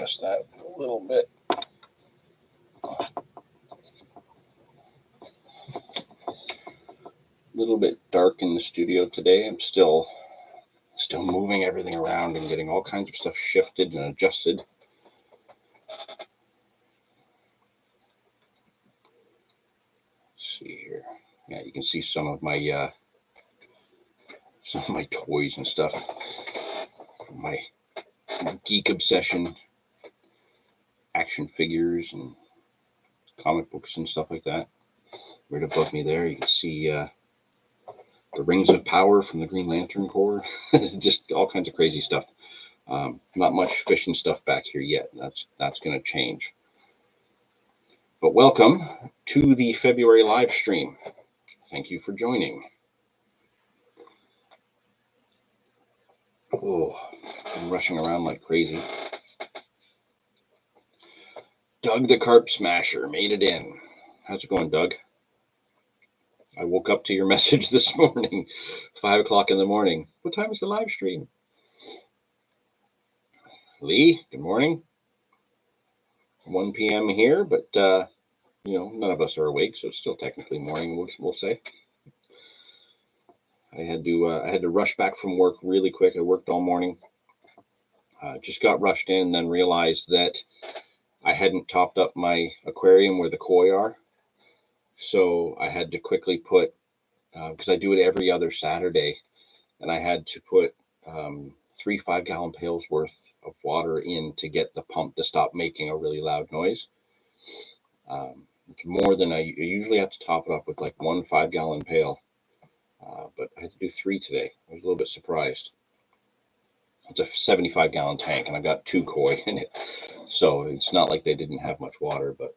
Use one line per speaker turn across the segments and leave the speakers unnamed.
adjust that a little bit. A little bit dark in the studio today. I'm still moving everything around and getting all kinds of stuff shifted and adjusted. Let's see here. Yeah, you can see some of my toys and stuff. My geek obsession, action figures and comic books and stuff like that. Right above me there, you can see the Rings of Power from the Green Lantern Corps. Just all kinds of crazy stuff. Not much fishing stuff back here yet. That's going to change. But welcome to the February live stream. Thank you for joining. Oh, I'm rushing around like crazy. Doug the Carp Smasher made it in. How's it going, Doug? I woke up to your message this morning, 5 o'clock in the morning. What time is the live stream? Lee, good morning. 1 p.m. here, but none of us are awake, so it's still technically morning, we'll say. I had to rush back from work really quick. I worked all morning. Just got rushed in, then realized that I hadn't topped up my aquarium where the koi are. So I had to quickly put, because I do it every other Saturday, and I had to put 3 5-gallon pails worth of water in to get the pump to stop making a really loud noise. It's more than I usually have to top it up with like 1 5-gallon pail. But I had to do 3 today. I was a little bit surprised. It's a 75-gallon tank, and I've got 2 koi in it. So it's not like they didn't have much water, but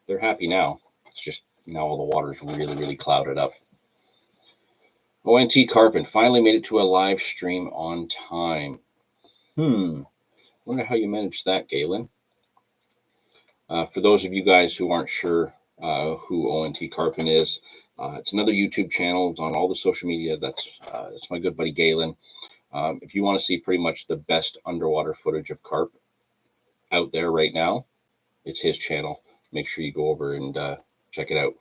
they're happy now. It's just now all the water's really, really clouded up. ONT Carpin finally made it to a live stream on time. Wonder how you managed that, Galen. For those of you guys who aren't sure who ONT Carpin is, it's another YouTube channel. It's on all the social media. That's my good buddy Galen. If you want to see pretty much the best underwater footage of carp out there right now, it's his channel. Make sure you go over and check it out.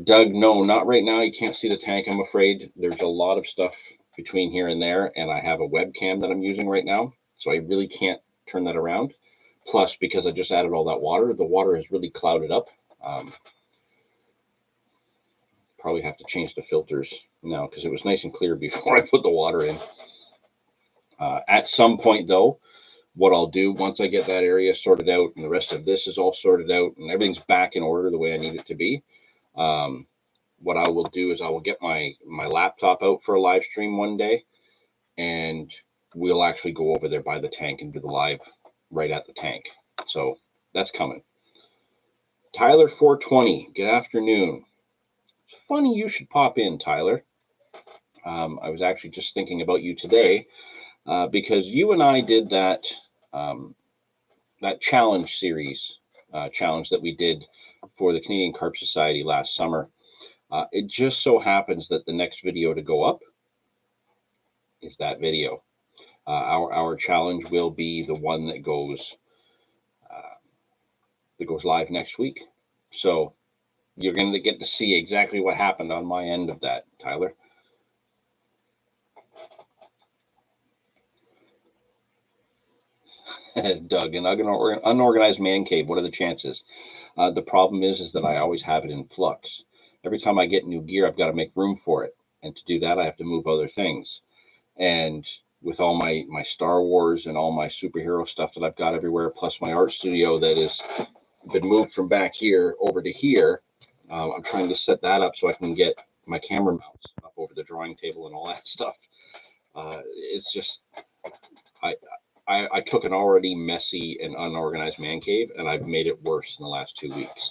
Doug, no, not right now. You can't see the tank, I'm afraid. There's a lot of stuff between here and there, and I have a webcam that I'm using right now, so I really can't turn that around. Plus, because I just added all that water, the water is really clouded up. Probably have to change the filters now because it was nice and clear before I put the water in. At some point, though, what I'll do once I get that area sorted out and the rest of this is all sorted out and everything's back in order the way I need it to be, what I will do is I will get my laptop out for a live stream one day, and we'll actually go over there by the tank and do the live right at the tank. So that's coming. Tyler 420, good afternoon. It's funny you should pop in, Tyler. I was actually just thinking about you today because you and I did that challenge series challenge that we did for the Canadian Carp Society last summer. It just so happens that the next video to go up is that video. Our challenge will be the one that goes live next week. So you're going to get to see exactly what happened on my end of that, Tyler. Doug, an unorganized man cave, what are the chances? The problem is that I always have it in flux. Every time I get new gear, I've got to make room for it. And to do that, I have to move other things. And with all my Star Wars and all my superhero stuff that I've got everywhere, plus my art studio that has been moved from back here over to here, I'm trying to set that up so I can get my camera mounts up over the drawing table and all that stuff. It's just, I took an already messy and unorganized man cave, and I've made it worse in the last 2 weeks.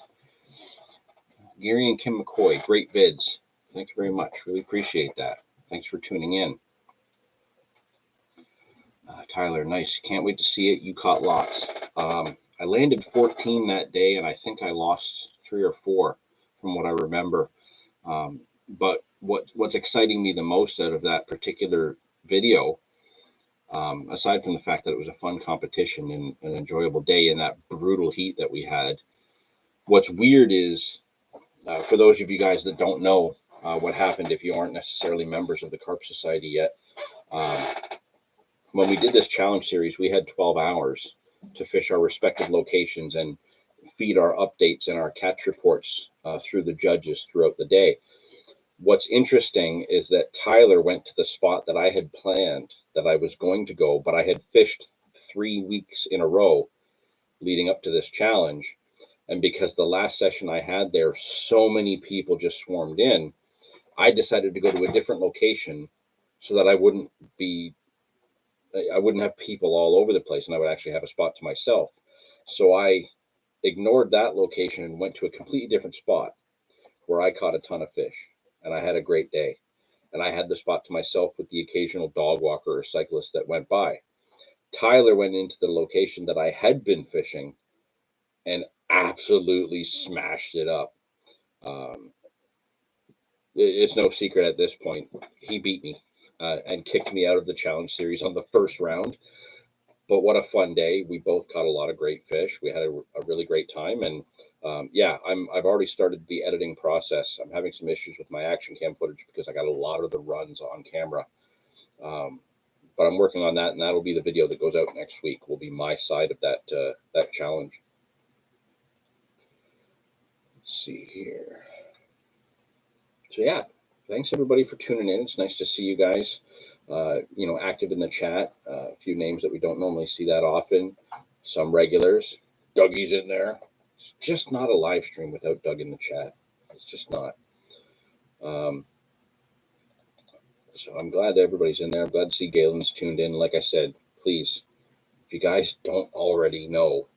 Gary and Kim McCoy, great vids. Thanks very much. Really appreciate that. Thanks for tuning in. Tyler, nice. Can't wait to see it. You caught lots. I landed 14 that day, and I think I lost 3 or 4 from what I remember. But what's exciting me the most out of that particular video Aside from the fact that it was a fun competition and an enjoyable day in that brutal heat that we had, what's weird is, for those of you guys that don't know what happened, if you aren't necessarily members of the Carp Society yet, um, when we did this challenge series, we had 12 hours to fish our respective locations and feed our updates and our catch reports through the judges throughout the day. What's interesting is that Tyler went to the spot that I had planned that I was going to go, but I had fished 3 weeks in a row leading up to this challenge. And because the last session I had there, so many people just swarmed in, I decided to go to a different location so that I wouldn't have people all over the place and I would actually have a spot to myself. So I ignored that location and went to a completely different spot where I caught a ton of fish and I had a great day. And I had the spot to myself with the occasional dog walker or cyclist that went by. Tyler went into the location that I had been fishing and absolutely smashed it up. Um, it's no secret at this point. He beat me and kicked me out of the challenge series on the first round. But what a fun day. We both caught a lot of great fish. We had a really great time. And yeah, I've already started the editing process. I'm having some issues with my action cam footage because I got a lot of the runs on camera. But I'm working on that, and that'll be the video that goes out next week. Will be my side of that challenge. Let's see here. So yeah, thanks everybody for tuning in. It's nice to see you guys, active in the chat. A few names that we don't normally see that often. Some regulars. Dougie's in there. It's just not a live stream without Doug in the chat. It's just not. So I'm glad that everybody's in there. I'm glad to see Galen's tuned in. Like I said, please, if you guys don't already know,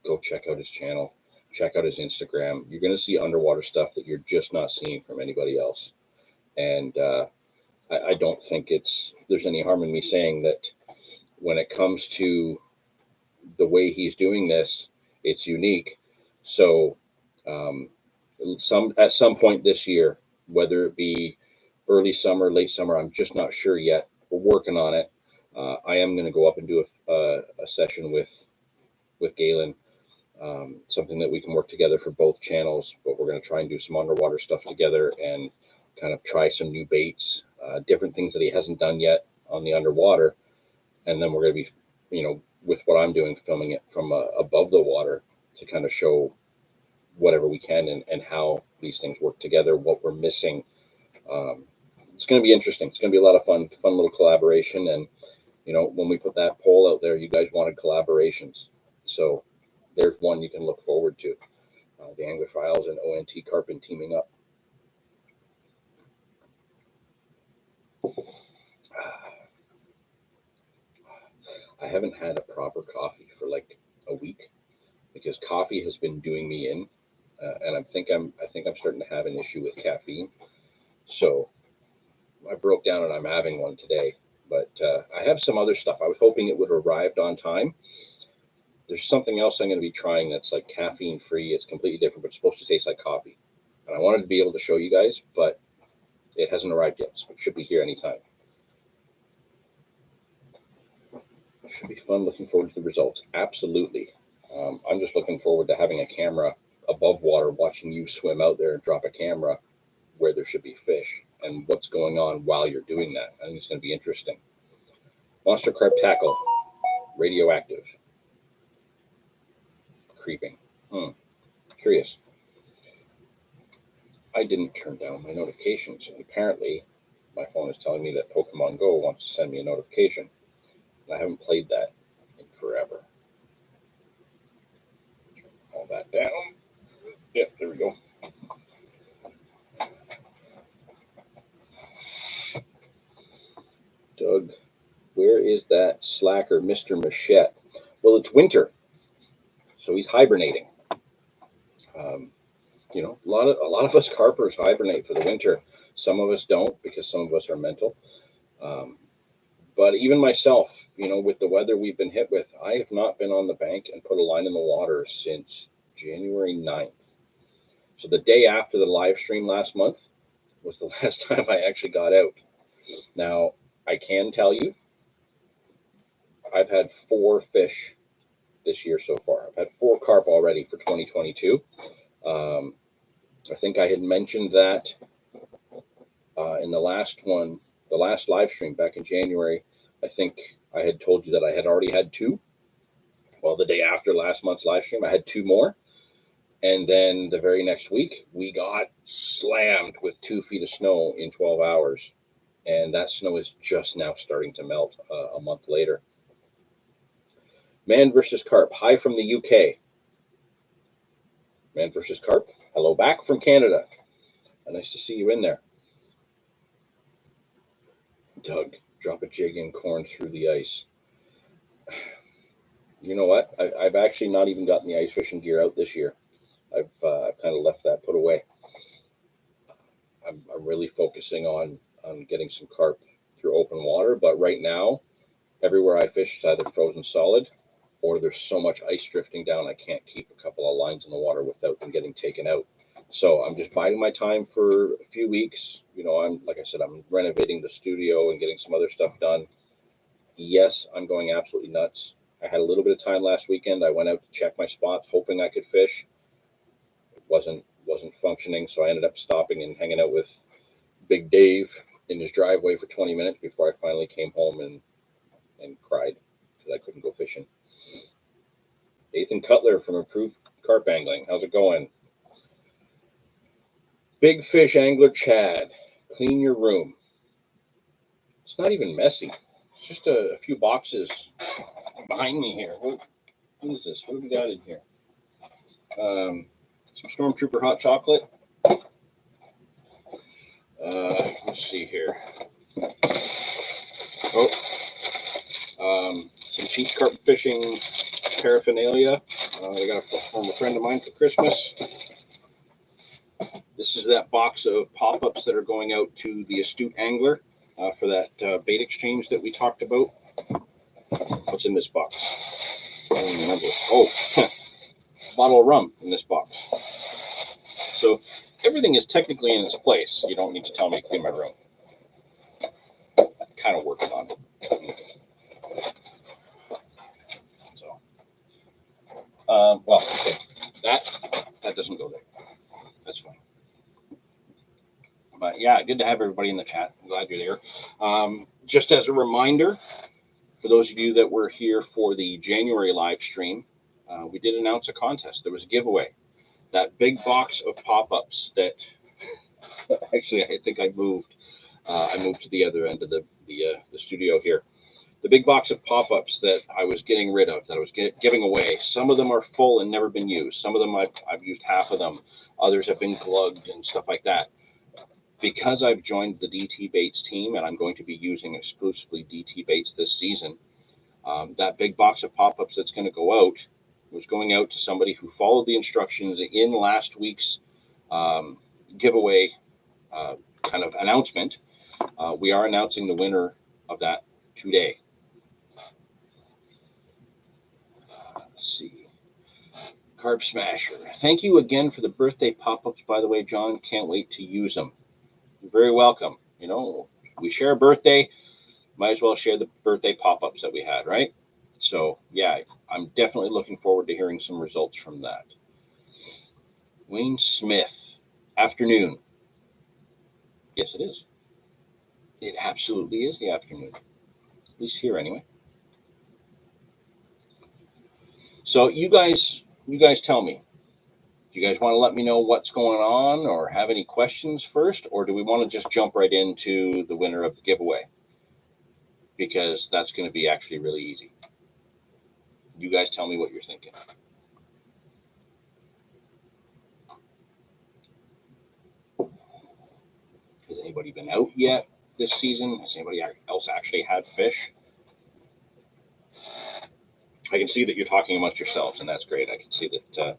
go check out his channel. Check out his Instagram. You're going to see underwater stuff that you're just not seeing from anybody else. And I don't think there's any harm in me saying that when it comes to the way he's doing this, it's unique. So at some point this year, whether it be early summer, late summer, I'm just not sure yet. We're working on it. I am going to go up and do a session with Galen. Something that we can work together for both channels, but we're going to try and do some underwater stuff together and kind of try some new baits, different things that he hasn't done yet on the underwater. And then we're going to be, with what I'm doing, filming it from above the water to kind of show whatever we can and how these things work together, what we're missing. It's going to be interesting. It's going to be a lot of fun little collaboration. And, when we put that poll out there, you guys wanted collaborations. So there's one you can look forward to. The Anglophiles and ONT Carpin teaming up. I haven't had a proper coffee for like a week because coffee has been doing me in, and I think I'm starting to have an issue with caffeine. So I broke down and I'm having one today. But I have some other stuff. I was hoping it would have arrived on time. There's something else I'm going to be trying that's like caffeine free. It's completely different, but it's supposed to taste like coffee. And I wanted to be able to show you guys, but it hasn't arrived yet, so it should be here anytime. It should be fun. Looking forward to the results. Absolutely. I'm just looking forward to having a camera above water, watching you swim out there and drop a camera where there should be fish and what's going on while you're doing that. I think it's going to be interesting. Monster carp tackle, radioactive. Creeping. Curious. I didn't turn down my notifications, and apparently my phone is telling me that Pokemon Go wants to send me a notification. And I haven't played that in forever. All that down. Yep, there we go. Doug, where is that slacker, Mr. Machette? Well, it's winter, so he's hibernating. A lot of us carpers hibernate for the winter. Some of us don't because some of us are mental. But even myself, with the weather we've been hit with, I have not been on the bank and put a line in the water since January 9th. So the day after the live stream last month was the last time I actually got out. Now, I can tell you I've had 4 fish this year so far. I've had 4 carp already for 2022. I think I had mentioned that in the last one, the last live stream back in January. I think I had told you that I had already had 2. Well, the day after last month's live stream, I had 2 more. And then the very next week, we got slammed with 2 feet of snow in 12 hours. And that snow is just now starting to melt a month later. Man versus carp, hi from the UK. Man versus carp, hello back from Canada. Nice to see you in there. Doug, drop a jig in corn through the ice. You know what? I've actually not even gotten the ice fishing gear out this year. I've kind of left that put away. I'm really focusing on getting some carp through open water, but right now, everywhere I fish is either frozen solid or there's so much ice drifting down I can't keep a couple of lines in the water without them getting taken out. So I'm just biding my time for a few weeks. You know, like I said, I'm renovating the studio and getting some other stuff done. Yes, I'm going absolutely nuts. I had a little bit of time last weekend. I went out to check my spots, hoping I could fish. It wasn't functioning, so I ended up stopping and hanging out with Big Dave in his driveway for 20 minutes before I finally came home and cried because I couldn't go fishing. Nathan Cutler from Improved Carp Angling. How's it going? Big Fish Angler Chad. Clean your room. It's not even messy. It's just a few boxes behind me here. What is this? What have we got in here? Some Stormtrooper hot chocolate. Let's see here. Some cheap carp fishing paraphernalia. I got from a friend of mine for Christmas. This is that box of pop-ups that are going out to the astute angler for that bait exchange that we talked about. What's in this box? I don't even remember. Oh, bottle of rum in this box. So everything is technically in its place. You don't need to tell me to clean my room. Kind of working on it. So, well, okay. That doesn't go there. That's fine. But yeah, good to have everybody in the chat. I'm glad you're there. Just as a reminder, for those of you that were here for the January live stream, we did announce a contest. There was a giveaway. That big box of pop-ups that actually I think I moved. I moved to the other end of the studio here. The big box of pop-ups that I was getting rid of, that I was giving away. Some of them are full and never been used. Some of them I've used half of them. Others have been glugged and stuff like that. Because I've joined the DT Baits team and I'm going to be using exclusively DT Baits this season, that big box of pop-ups that's going to go out was going out to somebody who followed the instructions in last week's giveaway kind of announcement. We are announcing the winner of that today. Let's see. Carp Smasher. Thank you again for the birthday pop-ups, by the way, John. Can't wait to use them. You're very welcome. You know, we share a birthday. Might as well share the birthday pop-ups that we had, right? So, yeah, I'm definitely looking forward to hearing some results from that. Wayne Smith. Afternoon. Yes, it is. It absolutely is the afternoon. At least here, anyway. So, you guys tell me. Do you guys want to let me know what's going on or have any questions first? Or do we want to just jump right into the winner of the giveaway? Because that's going to be actually really easy. You guys tell me what you're thinking. Has anybody been out yet this season? Has anybody else actually had fish? I can see that you're talking amongst yourselves, and that's great. I can see that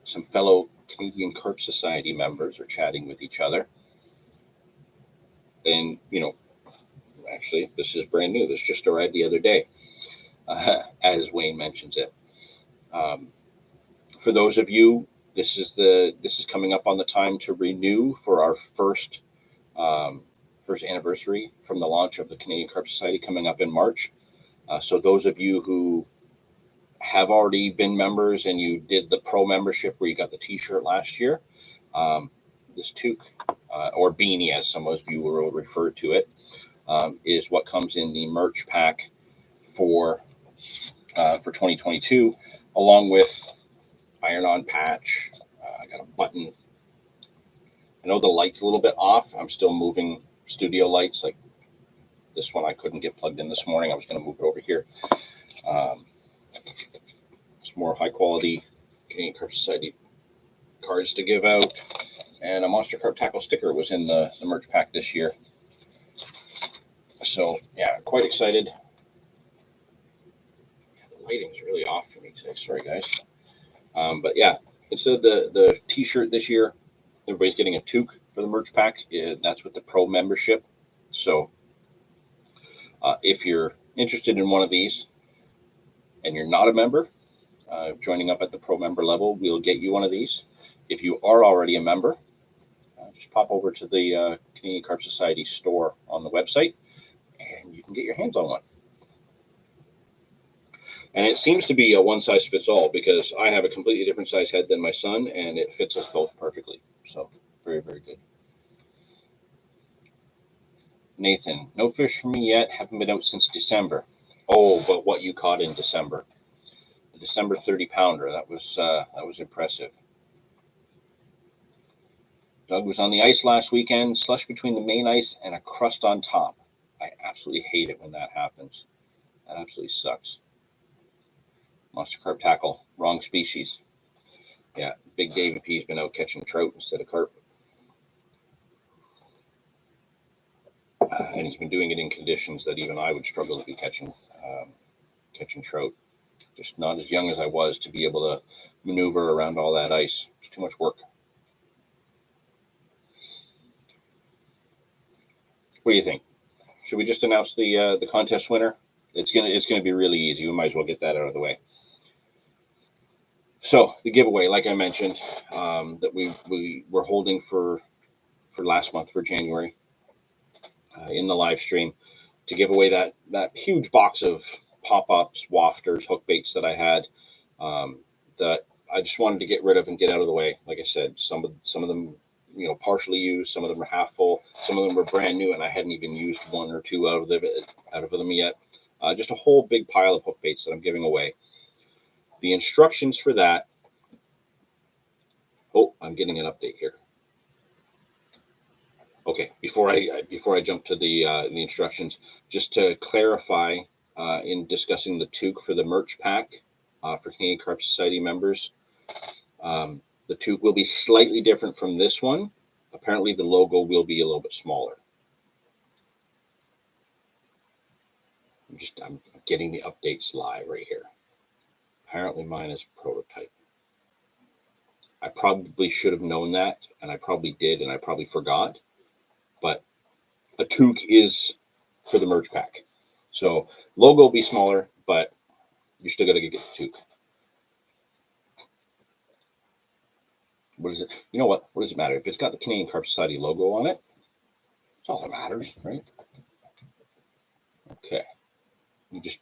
some fellow Canadian Carp Society members are chatting with each other. And, you know, actually, this is brand new. This just arrived the other day, as Wayne mentions it. For those of you, this is coming up on the time to renew for our first first anniversary from the launch of the Canadian Carp Society coming up in March. So those of you who have already been members and you did the pro membership where you got the t-shirt last year, this toque, or beanie as some of you will refer to it, is what comes in the merch pack for 2022, along with iron-on patch. I got a button. I know the light's a little bit off. I'm still moving studio lights. Like this one I couldn't get plugged in this morning. I was going to move it over here. It's more high quality Canadian Carp Society cards to give out. And a Monster Carp Tackle sticker was in the merch pack this year. So yeah, quite excited. The lighting's really off for me today. Sorry guys. But yeah, instead of the t-shirt this year, everybody's getting a toque for the merch pack. That's with the pro membership. So if you're interested in one of these and you're not a member, joining up at the pro member level, we'll get you one of these. If you are already a member, just pop over to the Canadian Carp Society store on the website and you can get your hands on one. And it seems to be a one size fits all because I have a completely different size head than my son and it fits us both perfectly. So very, very good. Nathan, no fish for me yet. Haven't been out since December. Oh, but what you caught in December. The December 30-pounder. That was impressive. Doug was on the ice last weekend, slush between the main ice and a crust on top. I absolutely hate it when that happens. That absolutely sucks. Monster Carp Tackle, wrong species. Yeah, Big Davy P's been out catching trout instead of carp. And he's been doing it in conditions that even I would struggle to be catching trout. Just not as young as I was to be able to maneuver around all that ice. It's too much work. What do you think? Should we just announce the contest winner? It's gonna be really easy. We might as well get that out of the way. So the giveaway, like I mentioned, that we were holding for last month for January in the live stream to give away that huge box of pop-ups, wafters, hook baits that I had that I just wanted to get rid of and get out of the way. Like I said, some of them, partially used, some of them are half full, some of them were brand new, and I hadn't even used one or two out of them yet. Just a whole big pile of hook baits that I'm giving away. The instructions for that. Oh, I'm getting an update here. Okay, before I jump to the instructions, just to clarify, in discussing the toque for the merch pack for Canadian Carp Society members, the toque will be slightly different from this one. Apparently, the logo will be a little bit smaller. I'm getting the updates live right here. Apparently, mine is prototype. I probably should have known that, and I probably did, and I probably forgot. But a toque is for the merch pack. So logo will be smaller, but you still got to get the toque. What is it? You know what? What does it matter? If it's got the Canadian Carp Society logo on it, that's all that matters, right? Okay. I'm just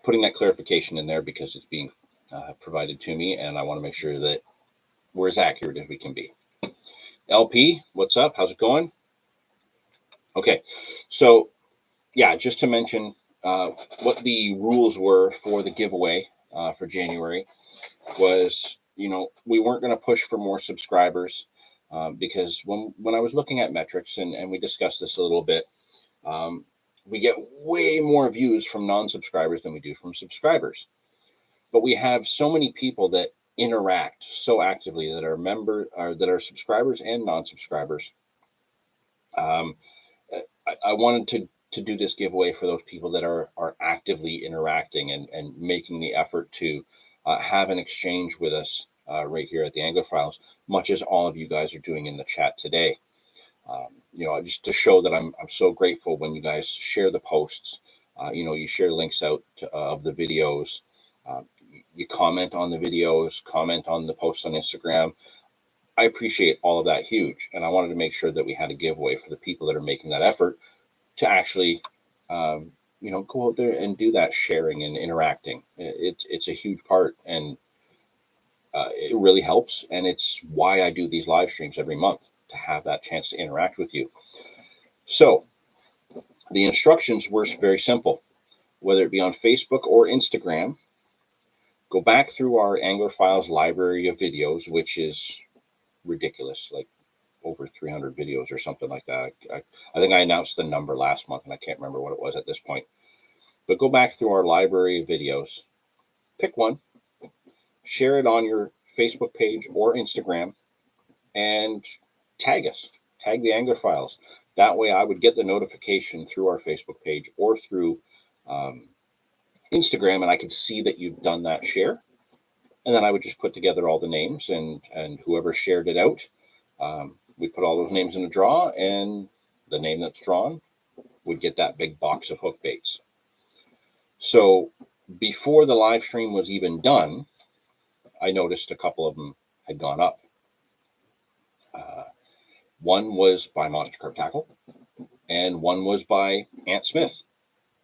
putting that clarification in there because it's being provided to me, and I want to make sure that we're as accurate as we can be. LP, what's up? How's it going? Okay, so yeah, just to mention what the rules were for the giveaway for January was, we weren't going to push for more subscribers because when I was looking at metrics and we discussed this a little bit, we get way more views from non-subscribers than we do from subscribers. But we have so many people that interact so actively that are that are subscribers and non-subscribers. I wanted to do this giveaway for those people that are actively interacting and making the effort to have an exchange with us right here at the Anglophiles, much as all of you guys are doing in the chat today. Just to show that I'm so grateful when you guys share the posts. You share links out of the videos. You comment on the videos, comment on the posts on Instagram. I appreciate all of that huge. And I wanted to make sure that we had a giveaway for the people that are making that effort to actually, go out there and do that sharing and interacting. It's a huge part, and it really helps. And it's why I do these live streams every month, to have that chance to interact with you. So the instructions were very simple. Whether it be on Facebook or Instagram, go back through our Angler Files library of videos, which is ridiculous, like over 300 videos or something like that. I think I announced the number last month, and I can't remember what it was at this point. But go back through our library of videos, pick one, share it on your Facebook page or Instagram, and tag us, tag the Angler Files. That way I would get the notification through our Facebook page or through Instagram, and I could see that you've done that share. And then I would just put together all the names, and whoever shared it out, we put all those names in a draw, and the name that's drawn would get that big box of hook baits. So before the live stream was even done, I noticed a couple of them had gone up. One was by Monster Carp Tackle, and one was by Ant Smith.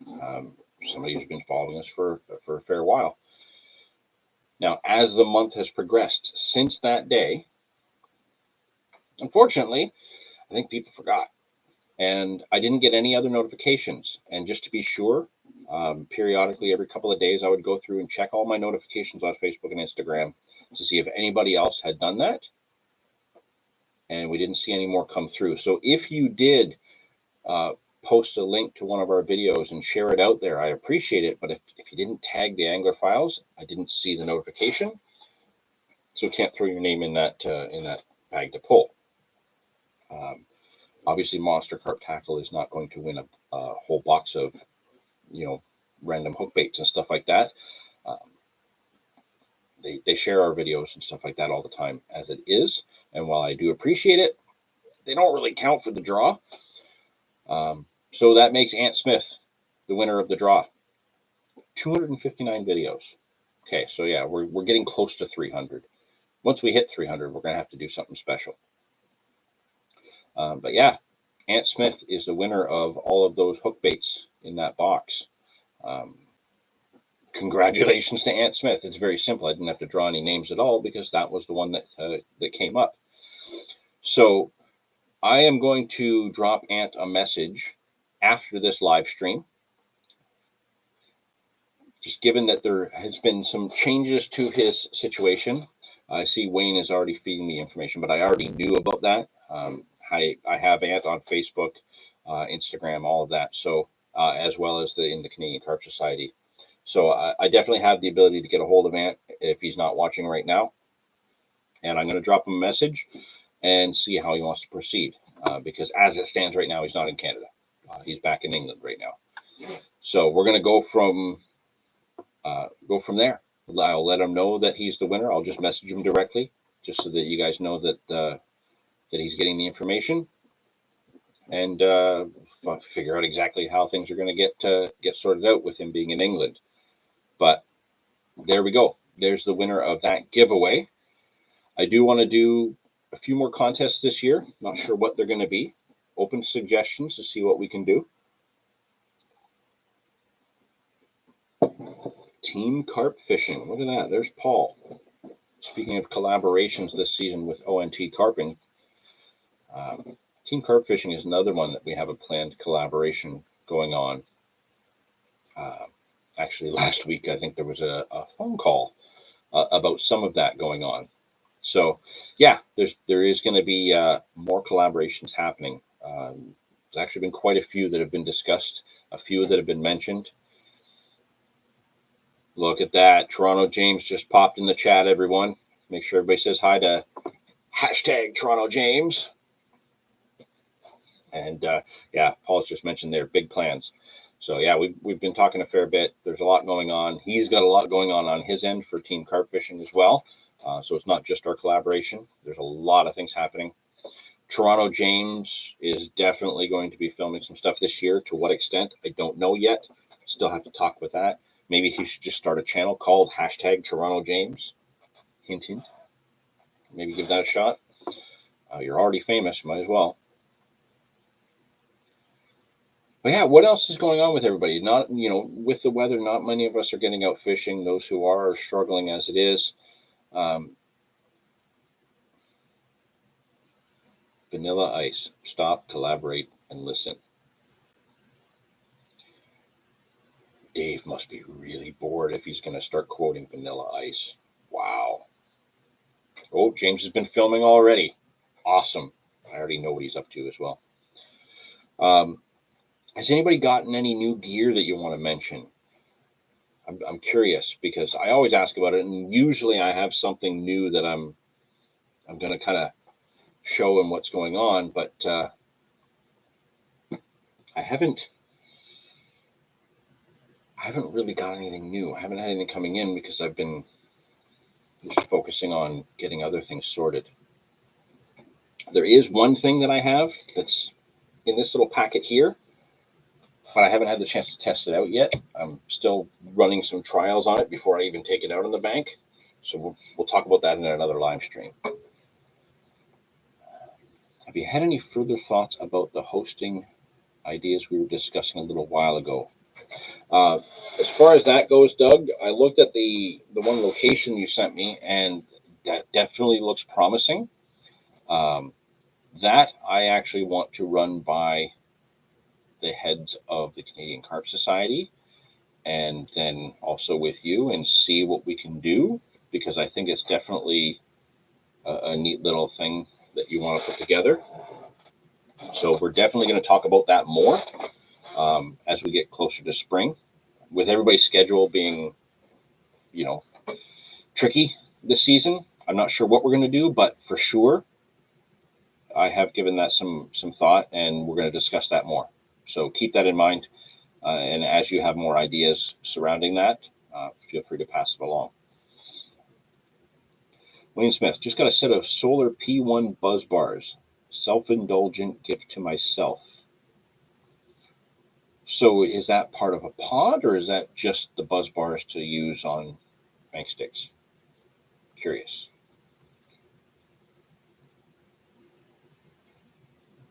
Somebody who's been following us for a fair while. Now, as the month has progressed since that day, unfortunately, I think people forgot, and I didn't get any other notifications. And just to be sure, periodically, every couple of days, I would go through and check all my notifications on Facebook and Instagram to see if anybody else had done that. And we didn't see any more come through. So if you did post a link to one of our videos and share it out there, I appreciate it. But if you didn't tag the Angler Files, I didn't see the notification. So you can't throw your name in that bag to pull. Obviously, Monster Carp Tackle is not going to win a whole box of, random hook baits and stuff like that. They share our videos and stuff like that all the time as it is. And while I do appreciate it, they don't really count for the draw. So that makes Ant Smith the winner of the draw. 259 videos. Okay, so yeah, we're getting close to 300. Once we hit 300, we're going to have to do something special. But yeah, Ant Smith is the winner of all of those hook baits in that box. Congratulations to Ant Smith. It's very simple. I didn't have to draw any names at all because that was the one that came up. So I am going to drop Ant a message after this live stream. Just given that there has been some changes to his situation. I see Wayne is already feeding me information, but I already knew about that. I have Ant on Facebook, Instagram, all of that. So as well as in the Canadian Carp Society. So I definitely have the ability to get a hold of Ant if he's not watching right now. And I'm going to drop him a message and see how he wants to proceed. Because as it stands right now, he's not in Canada. He's back in England right now. So we're going to go from there. I'll let him know that he's the winner. I'll just message him directly, just so that you guys know that that he's getting the information, and figure out exactly how things are going to get sorted out with him being in England. But there we go. There's the winner of that giveaway. I do want to do a few more contests this year. Not sure what they're going to be. Open suggestions to see what we can do. Team Carp Fishing. Look at that. There's Paul. Speaking of collaborations this season with ONT Carping, Team Carp Fishing is another one that we have a planned collaboration going on. Actually, last week, I think there was a phone call about some of that going on. So, yeah, there is going to be more collaborations happening. There's actually been quite a few that have been discussed, a few that have been mentioned. Look at that. Toronto James just popped in the chat, everyone. Make sure everybody says hi to hashtag Toronto James. And yeah, Paul's just mentioned their big plans. So yeah, we've been talking a fair bit. There's a lot going on. He's got a lot going on his end for Team Carp Fishing as well. So it's not just our collaboration. There's a lot of things happening. Toronto James is definitely going to be filming some stuff this year. To what extent, I don't know yet. Still have to talk with that. Maybe he should just start a channel called hashtag Toronto James. Hint, hint. Maybe give that a shot. You're already famous, might as well. But yeah, what else is going on with everybody? Not, with the weather, not many of us are getting out fishing. Those who are struggling as it is. Vanilla Ice, stop, collaborate, and listen. Dave must be really bored if he's going to start quoting Vanilla Ice. Wow. Oh, James has been filming already. Awesome. I already know what he's up to as well. Has anybody gotten any new gear that you want to mention? I'm curious because I always ask about it, and usually I have something new that I'm going to kind of show him what's going on, but I haven't really got anything new. I haven't had anything coming in because I've been just focusing on getting other things sorted. There is one thing that I have that's in this little packet here, but I haven't had the chance to test it out yet. I'm still running some trials on it before I even take it out on the bank. So we'll talk about that in another live stream. Have you had any further thoughts about the hosting ideas we were discussing a little while ago? As far as that goes, Doug, I looked at the one location you sent me, and that definitely looks promising. That I actually want to run by the heads of the Canadian Carp Society, and then also with you, and see what we can do, because I think it's definitely a neat little thing that you want to put together. So we're definitely going to talk about that more as we get closer to spring. With everybody's schedule being, tricky this season, I'm not sure what we're going to do, but for sure, I have given that some thought, and we're going to discuss that more. So keep that in mind, and as you have more ideas surrounding that, feel free to pass them along. Wayne Smith, just got a set of solar P1 buzz bars. Self-indulgent gift to myself. So is that part of a pod, or is that just the buzz bars to use on bank sticks? Curious.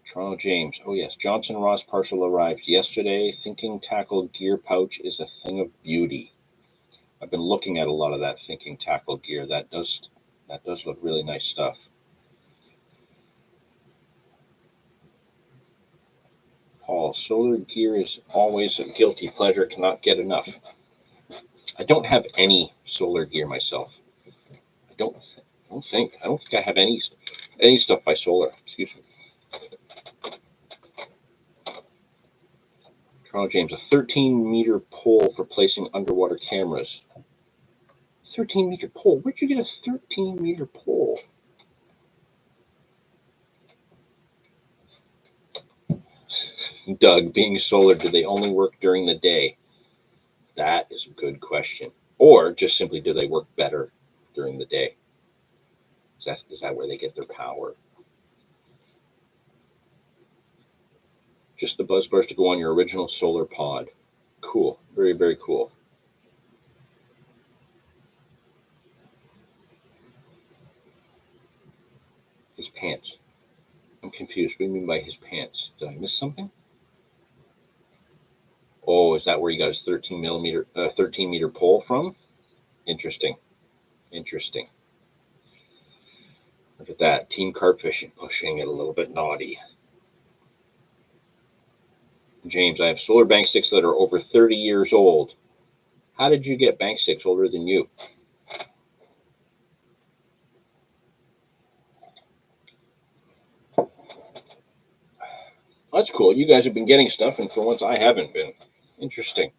Toronto James. Oh yes, Johnson Ross parcel arrived yesterday. Thinking tackle gear pouch is a thing of beauty. I've been looking at a lot of that thinking tackle gear. That does look really nice stuff. Paul, solar gear is always a guilty pleasure. Cannot get enough. I don't have any solar gear myself. I don't think I have any stuff by solar. Excuse me. Toronto James, a 13-meter pole for placing underwater cameras. 13-meter pole? Where'd you get a 13-meter pole? Doug, being solar, do they only work during the day? That is a good question. Or just simply, do they work better during the day? Is that where they get their power? Just the buzz bars to go on your original solar pod. Cool. Very, very cool. His pants. I'm confused. What do you mean by his pants? Did I miss something? Oh, is that where he got his 13-meter pole from? Interesting. Look at that. Team carp fishing, pushing it a little bit naughty. James, I have solar bank sticks that are over 30 years old. How did you get bank sticks older than you? That's cool. You guys have been getting stuff, and for once I haven't been. Interesting.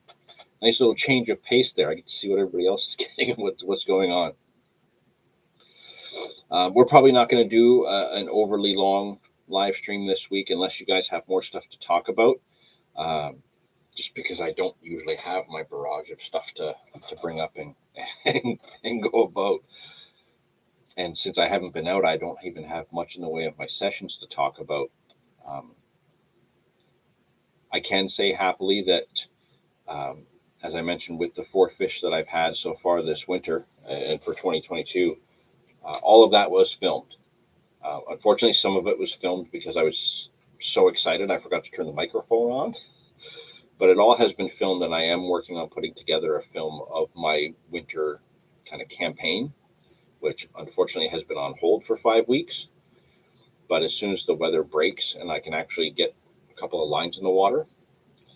Nice little change of pace there. I get to see what everybody else is getting and what's going on. We're probably not going to do an overly long live stream this week unless you guys have more stuff to talk about. Just because I don't usually have my barrage of stuff to bring up and go about. And since I haven't been out, I don't even have much in the way of my sessions to talk about. I can say happily that, as I mentioned, with the 4 fish that I've had so far this winter and for 2022, all of that was filmed. Unfortunately, some of it was filmed because I was so excited I forgot to turn the microphone on. But it all has been filmed, and I am working on putting together a film of my winter kind of campaign, which unfortunately has been on hold for 5 weeks. But as soon as the weather breaks and I can actually get a couple of lines in the water,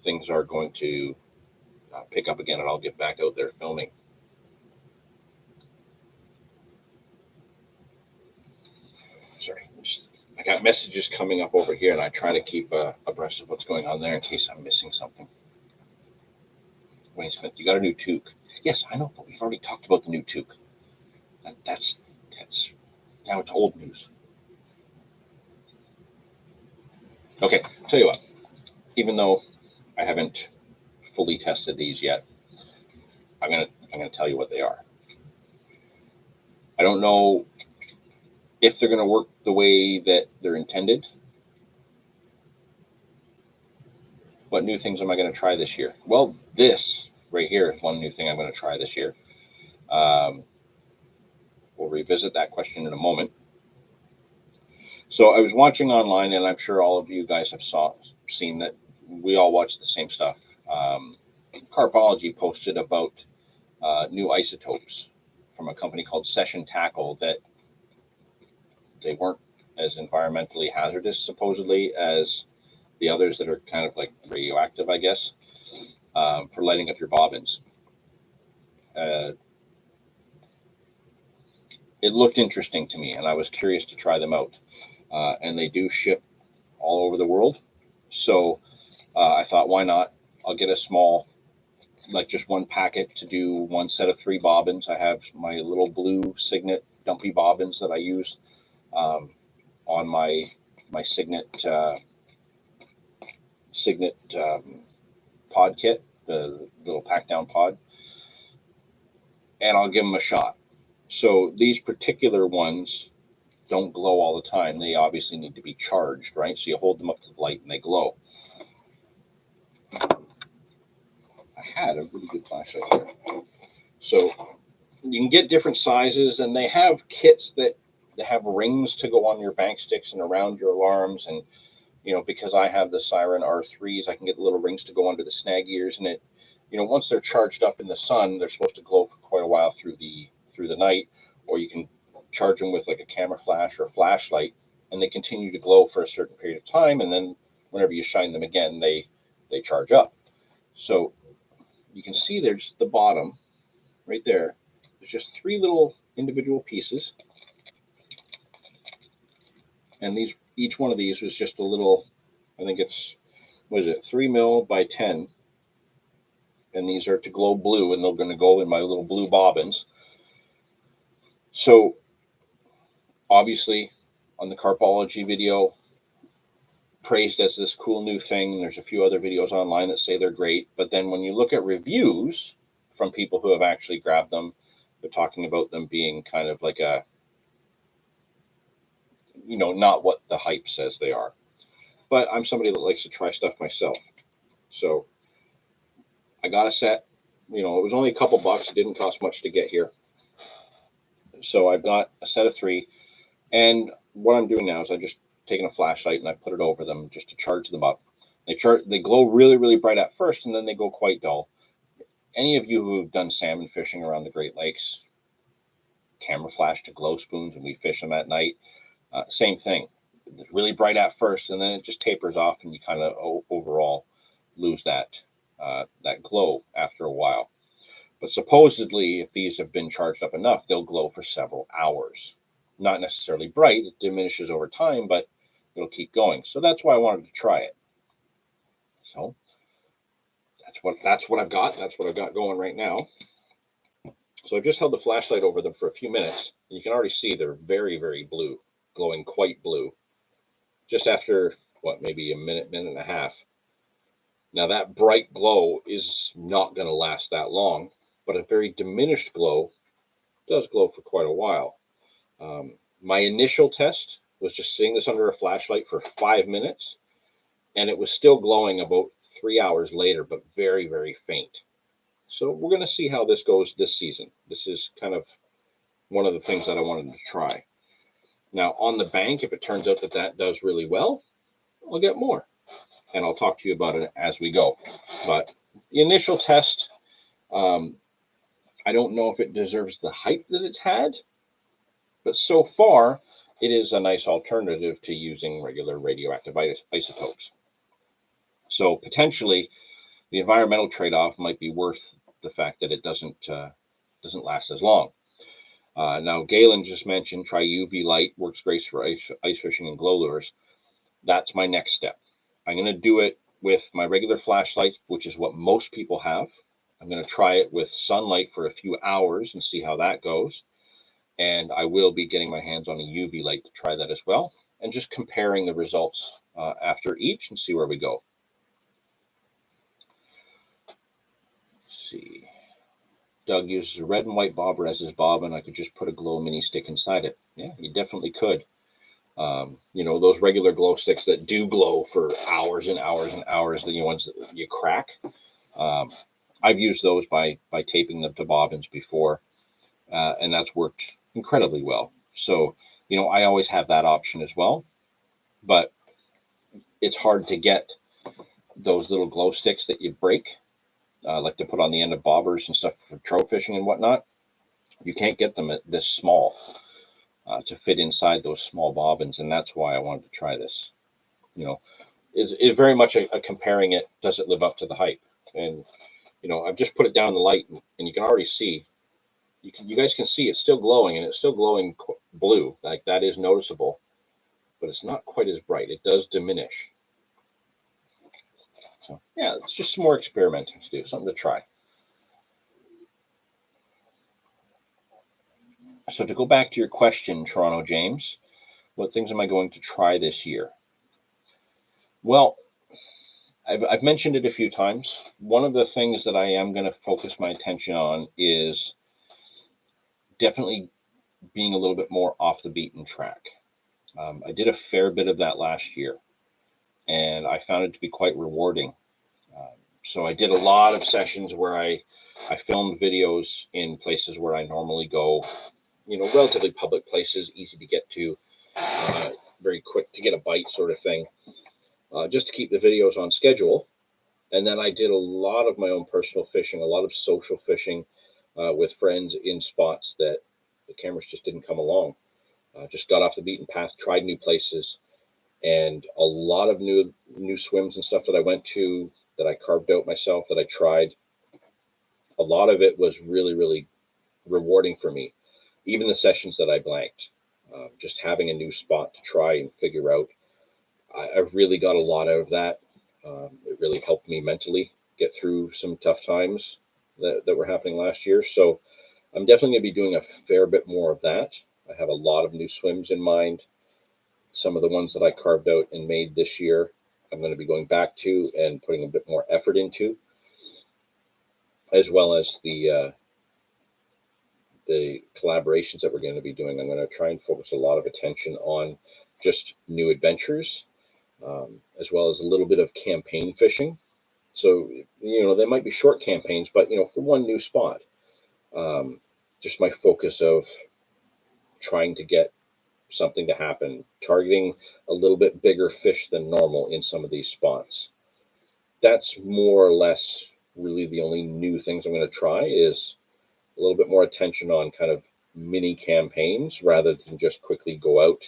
things are going to pick up again, and I'll get back out there filming. Sorry, I got messages coming up over here, and I try to keep abreast of what's going on there in case I'm missing something. Wayne Smith, you got a new toque. Yes, I know, but we've already talked about the new toque. That's now it's old news. Okay, I'll tell you what. Even though I haven't fully tested these yet, I'm gonna tell you what they are. I don't know if they're gonna work the way that they're intended. What new things am I gonna try this year? Well, this right here is one new thing I'm gonna try this year. We'll revisit that question in a moment. So I was watching online, and I'm sure all of you guys have seen that we all watch the same stuff. Carpology posted about new isotopes from a company called Session Tackle that they weren't as environmentally hazardous, supposedly, as the others that are kind of like radioactive, I guess, for lighting up your bobbins. It looked interesting to me, and I was curious to try them out. And they do ship all over the world. So I thought, why not? I'll get a small, like just one packet to do one set of 3 bobbins. I have my little blue Signet dumpy bobbins that I use on my Signet pod kit, the little pack down pod, and I'll give them a shot. So these particular ones don't glow all the time. They obviously need to be charged, right? So you hold them up to the light and they glow. I had a really good flashlight here. So you can get different sizes, and they have kits that have rings to go on your bank sticks and around your alarms. And, you know, because I have the Siren R3s, I can get the little rings to go under the snag ears. And it, you know, once they're charged up in the sun, they're supposed to glow for quite a while through the night. Or you can charge them with like a camera flash or a flashlight, and they continue to glow for a certain period of time. And then whenever you shine them again, they charge up. So you can see there's the bottom right there. There's just 3 little individual pieces. And each one of these was just a little, I think it's, 3 mil by 10. And these are to glow blue, and they're going to go in my little blue bobbins. So obviously on the Carpology video, praised as this cool new thing. There's a few other videos online that say they're great. But then when you look at reviews from people who have actually grabbed them, they're talking about them being kind of like a, you know, not what the hype says they are. But I'm somebody that likes to try stuff myself. So I got a set. You know, it was only a couple bucks. It didn't cost much to get here. So I've got a set of 3. And what I'm doing now is I'm just taking a flashlight and I put it over them just to charge them up. They glow really, really bright at first, and then they go quite dull. Any of you who have done salmon fishing around the Great Lakes, camera flash to glow spoons, and we fish them at night, same thing. It's really bright at first, and then it just tapers off, and you kind of overall lose that glow after a while. But supposedly, if these have been charged up enough, they'll glow for several hours. Not necessarily bright, it diminishes over time, but it'll keep going. So that's why I wanted to try it. So that's what I've got. That's what I've got going right now. So I've just held the flashlight over them for a few minutes. And you can already see they're very, very blue, glowing quite blue. Just after, maybe a minute and a half. Now that bright glow is not going to last that long, but a very diminished glow does glow for quite a while. My initial test was just sitting this under a flashlight for 5 minutes, and it was still glowing about 3 hours later, but very, very faint. So we're going to see how this goes this season. This is kind of one of the things that I wanted to try. Now on the bank, if it turns out that that does really well, I'll get more, and I'll talk to you about it as we go. But the initial test, I don't know if it deserves the hype that it's had, but so far it is a nice alternative to using regular radioactive isotopes. So potentially the environmental trade-off might be worth the fact that it doesn't last as long. Now, Galen just mentioned try UV light, works great for ice fishing and glow lures. That's my next step. I'm going to do it with my regular flashlights, which is what most people have. I'm going to try it with sunlight for a few hours and see how that goes. And I will be getting my hands on a UV light to try that as well, and just comparing the results after each and see where we go. Let's see. Doug uses a red and white bobber as his bobbin. I could just put a glow mini stick inside it. Yeah, you definitely could. You know, those regular glow sticks that do glow for hours and hours and hours, the ones that you crack. I've used those by taping them to bobbins before, and that's worked incredibly well. So, you know, I always have that option as well, but it's hard to get those little glow sticks that you break, like to put on the end of bobbers and stuff for trout fishing and whatnot. You can't get them at this small to fit inside those small bobbins, and that's why I wanted to try this. You know, is very much a comparing it. Does it live up to the hype? And you know, I've just put it down in the light, and you can already see. You guys can see it's still glowing, and it's still glowing blue. Like that is noticeable, but it's not quite as bright. It does diminish. So yeah, it's just some more experimenting to do, something to try. So to go back to your question, Toronto James, what things am I going to try this year? Well, I've mentioned it a few times. One of the things that I am going to focus my attention on is definitely being a little bit more off the beaten track. I did a fair bit of that last year, and I found it to be quite rewarding. So I did a lot of sessions where I filmed videos in places where I normally go, you know, relatively public places, easy to get to, very quick to get a bite sort of thing, just to keep the videos on schedule. And then I did a lot of my own personal fishing, a lot of social fishing with friends in spots that the cameras just didn't come along. Just got off the beaten path, tried new places, and a lot of new swims and stuff that I went to, that I carved out myself, that I tried. A lot of it was really, really rewarding for me. Even the sessions that I blanked, just having a new spot to try and figure out, I really got a lot out of that. It really helped me mentally get through some tough times that were happening last year. So I'm definitely going to be doing a fair bit more of that. I have a lot of new swims in mind. Some of the ones that I carved out and made this year, I'm going to be going back to and putting a bit more effort into, as well as the collaborations that we're going to be doing. I'm going to try and focus a lot of attention on just new adventures, as well as a little bit of campaign fishing. So, you know, they might be short campaigns, but, you know, for one new spot, just my focus of trying to get something to happen, targeting a little bit bigger fish than normal in some of these spots. That's more or less really the only new things I'm going to try, is a little bit more attention on kind of mini campaigns rather than just quickly go out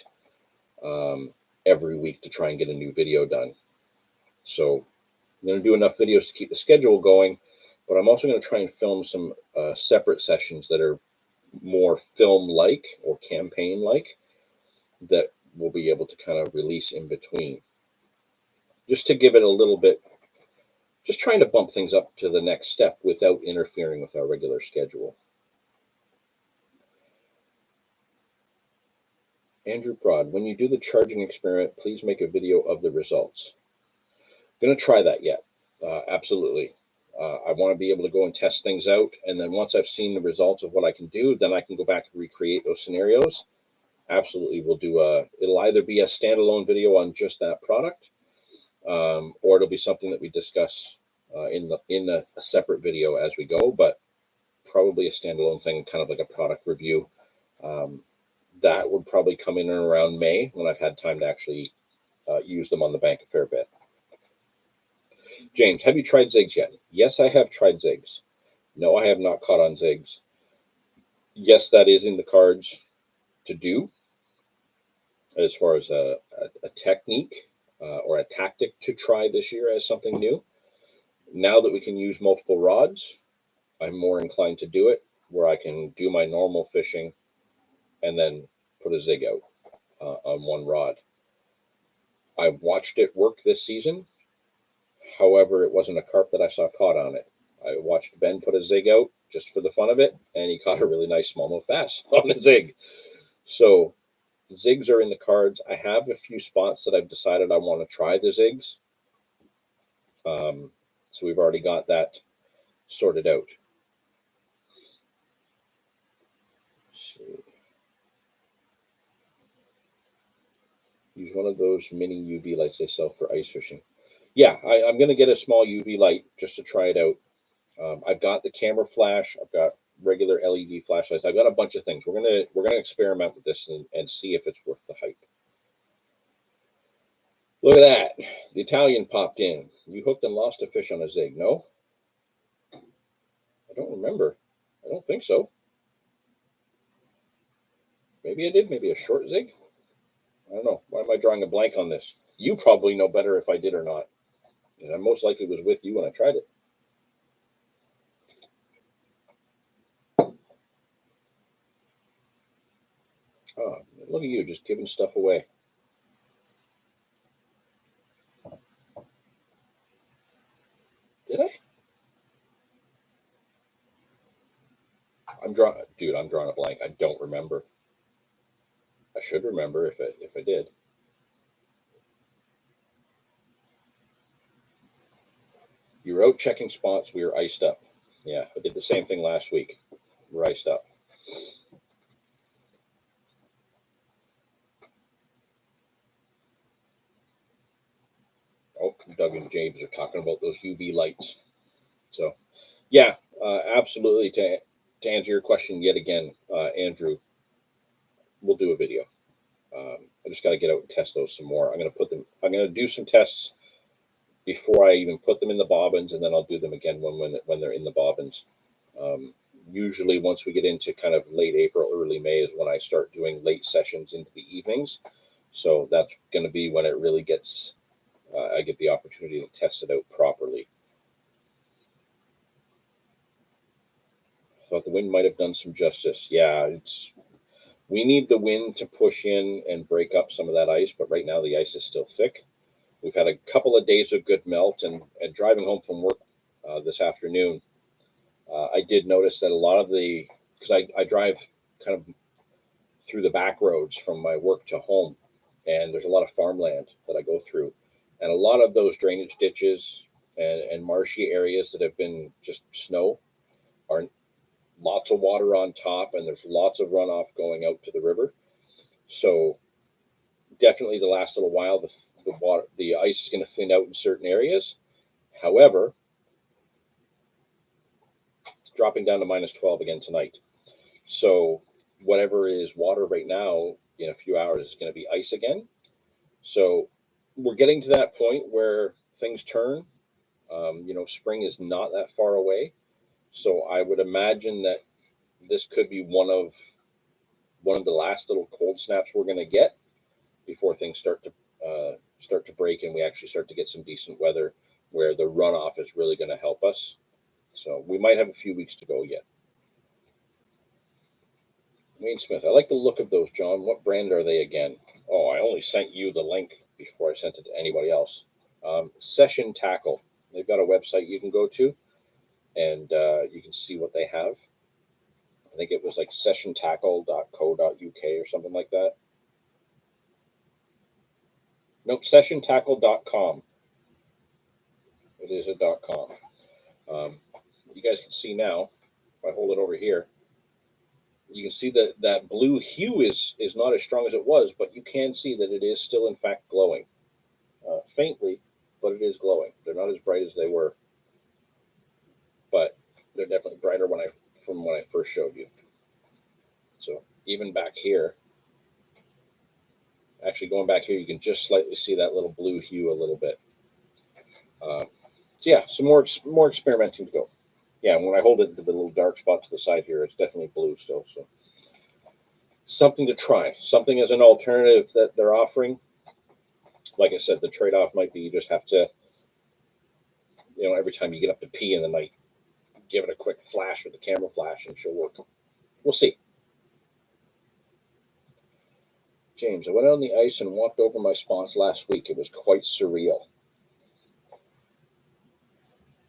every week to try and get a new video done. So I'm going to do enough videos to keep the schedule going, but I'm also going to try and film some separate sessions that are more film-like or campaign-like, that we'll be able to kind of release in between, just to give it a little bit, just trying to bump things up to the next step without interfering with our regular schedule. Andrew Broad, when you do the charging experiment, please make a video of the results. I'm going to try that yet. Absolutely. I want to be able to go and test things out, and then once I've seen the results of what I can do, then I can go back and recreate those scenarios. Absolutely, we'll do it'll either be a standalone video on just that product, or it'll be something that we discuss in a separate video as we go, but probably a standalone thing, kind of like a product review. that would probably come in around May when I've had time to actually use them on the bank a fair bit. James, have you tried zigs yet? Yes, I have tried zigs. No, I have not caught on zigs. Yes, that is in the cards to do as far as a technique or a tactic to try this year as something new. Now that we can use multiple rods, I'm more inclined to do it where I can do my normal fishing and then put a zig out on one rod. I've watched it work this season. However, it wasn't a carp that I saw caught on it. I watched Ben put a zig out just for the fun of it, and he caught a really nice smallmouth bass on the zig. So zigs are in the cards. I have a few spots that I've decided I want to try the zigs. So we've already got that sorted out. Use one of those mini UV lights they sell for ice fishing. Yeah, I'm going to get a small UV light just to try it out. I've got the camera flash. I've got regular LED flashlights. I've got a bunch of things. We're gonna experiment with this and see if it's worth the hype. Look at that. The Italian popped in. You hooked and lost a fish on a zig. No? I don't remember. I don't think so. Maybe I did. Maybe a short zig. I don't know. Why am I drawing a blank on this? You probably know better if I did or not. And I most likely was with you when I tried it. Oh, look at you just giving stuff away. Did I? I'm drawing a blank. I don't remember. I should remember if I did. You were out checking spots. We were iced up. Yeah, I did the same thing last week. We're iced up. Oh, Doug and James are talking about those UV lights. So, yeah, absolutely. To answer your question yet again, Andrew, we'll do a video. I just got to get out and test those some more. I'm going to do some tests before I even put them in the bobbins, and then I'll do them again when they're in the bobbins. Usually, once we get into kind of late April, early May, is when I start doing late sessions into the evenings. So that's going to be when it really gets. I get the opportunity to test it out properly. Thought the wind might have done some justice. Yeah, we need the wind to push in and break up some of that ice, but right now the ice is still thick. We've had a couple of days of good melt, and driving home from work this afternoon, I did notice that a lot of because I drive kind of through the back roads from my work to home, and there's a lot of farmland that I go through, and a lot of those drainage ditches and marshy areas that have been just snow are lots of water on top, and there's lots of runoff going out to the river. So definitely the last little while, the ice is going to thin out in certain areas. However, it's dropping down to -12 again tonight. So whatever is water right now, in a few hours, is going to be ice again. So we're getting to that point where things turn. Spring is not that far away. So I would imagine that this could be one of the last little cold snaps we're going to get before things start to break and we actually start to get some decent weather where the runoff is really going to help us. So we might have a few weeks to go yet. Wayne Smith, I like the look of those, John. What brand are they again? Oh, I only sent you the link before I sent it to anybody else. Session Tackle. They've got a website you can go to, and you can see what they have. I think it was like sessiontackle.co.uk or something like that. Nope, sessiontackle.com. It is a .com. You guys can see now, if I hold it over here, you can see that blue hue is not as strong as it was, but you can see that it is still in fact glowing. Faintly, but it is glowing. They're not as bright as they were, but they're definitely brighter from when I first showed you. So even back here, Actually, going back here, you can just slightly see that little blue hue a little bit. So yeah, some more experimenting to go. Yeah, when I hold it to the little dark spot to the side here, it's definitely blue still. So something to try, something as an alternative that they're offering. Like I said, the trade-off might be you just have to, every time you get up to pee in the night, give it a quick flash with the camera flash and she'll work. We'll see. James, I went out on the ice and walked over my spots last week. It was quite surreal.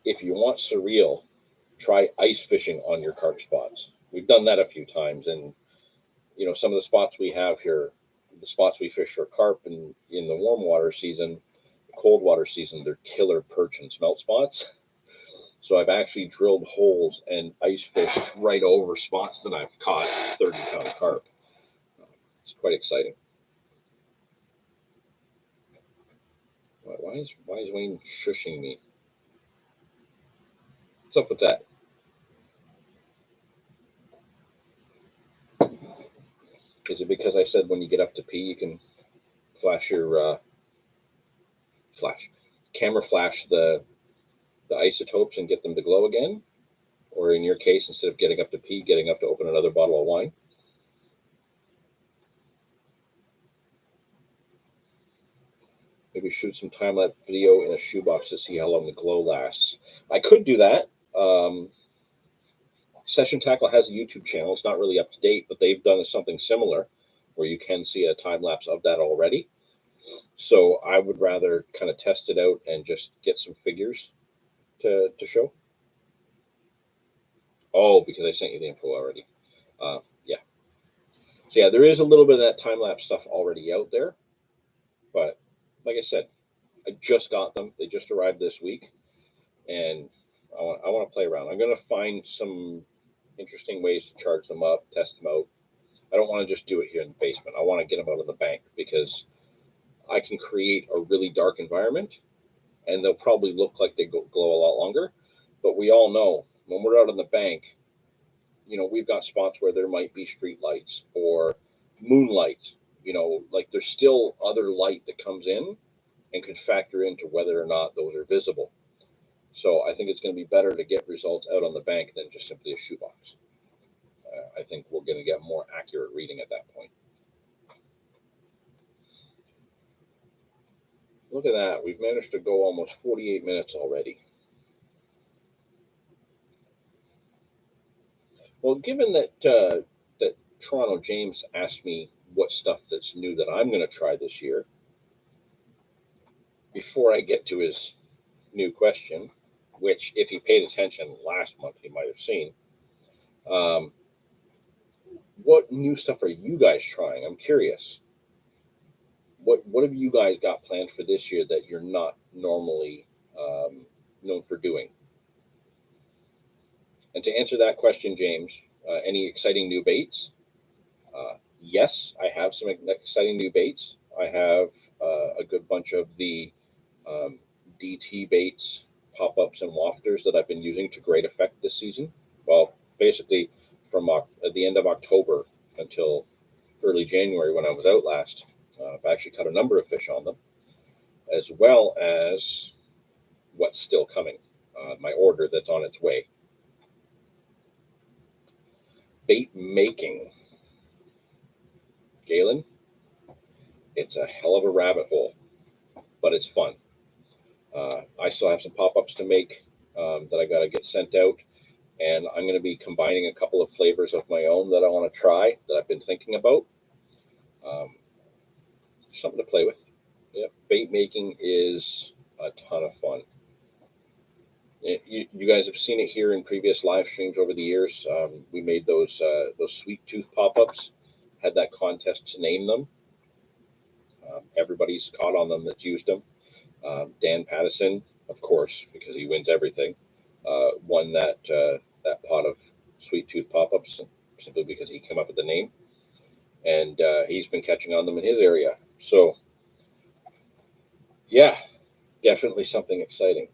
If you want surreal, try ice fishing on your carp spots. We've done that a few times, and some of the spots we have here, the spots we fish for carp in the warm water season, the cold water season, they're killer perch and smelt spots. So I've actually drilled holes and ice fished right over spots that I've caught 30-pound carp. It's quite exciting. Why is Wayne shushing me? What's up with that? Is it because I said when you get up to pee, you can flash your camera flash the isotopes and get them to glow again? Or in your case, instead of getting up to pee, getting up to open another bottle of wine? Maybe shoot some time-lapse video in a shoebox to see how long the glow lasts. I could do that. Session Tackle has a YouTube channel. It's not really up to date, but they've done something similar where you can see a time lapse of that already. So I would rather kind of test it out and just get some figures to show. Oh, because I sent you the info already. Yeah. So yeah, there is a little bit of that time lapse stuff already out there, but like I said, I just got them. They just arrived this week, and I want to play around. I'm going to find some interesting ways to charge them up, test them out. I don't want to just do it here in the basement. I want to get them out of the bank because I can create a really dark environment, and they'll probably look like they glow a lot longer. But we all know when we're out on the bank, we've got spots where there might be street lights or moonlight. Like there's still other light that comes in and could factor into whether or not those are visible. So I think it's going to be better to get results out on the bank than just simply a shoebox. I think we're going to get more accurate reading at that point. Look at that. We've managed to go almost 48 minutes already. Well, given that that Toronto James asked me what stuff that's new that I'm going to try this year, before I get to his new question, which if he paid attention last month, he might have seen, what new stuff are you guys trying? I'm curious. What have you guys got planned for this year that you're not normally known for doing? And to answer that question, James, any exciting new baits? Yes, I have some exciting new baits. I have a good bunch of the DT baits, pop-ups, and wafters that I've been using to great effect this season. Well, basically from at the end of October until early January when I was out last. I've actually caught a number of fish on them, as well as what's still coming, my order that's on its way. Bait making. Galen, it's a hell of a rabbit hole, but it's fun. I still have some pop-ups to make that I got to get sent out, and I'm going to be combining a couple of flavors of my own that I want to try that I've been thinking about. Something to play with. Yeah, bait making is a ton of fun. You guys have seen it here in previous live streams over the years. We made those sweet tooth pop-ups, had that contest to name them. Everybody's caught on them that's used them. Dan Pattison, of course, because he wins everything, won that pot of sweet tooth pop-ups simply because he came up with the name, and he's been catching on them in his area. So, yeah, definitely something exciting.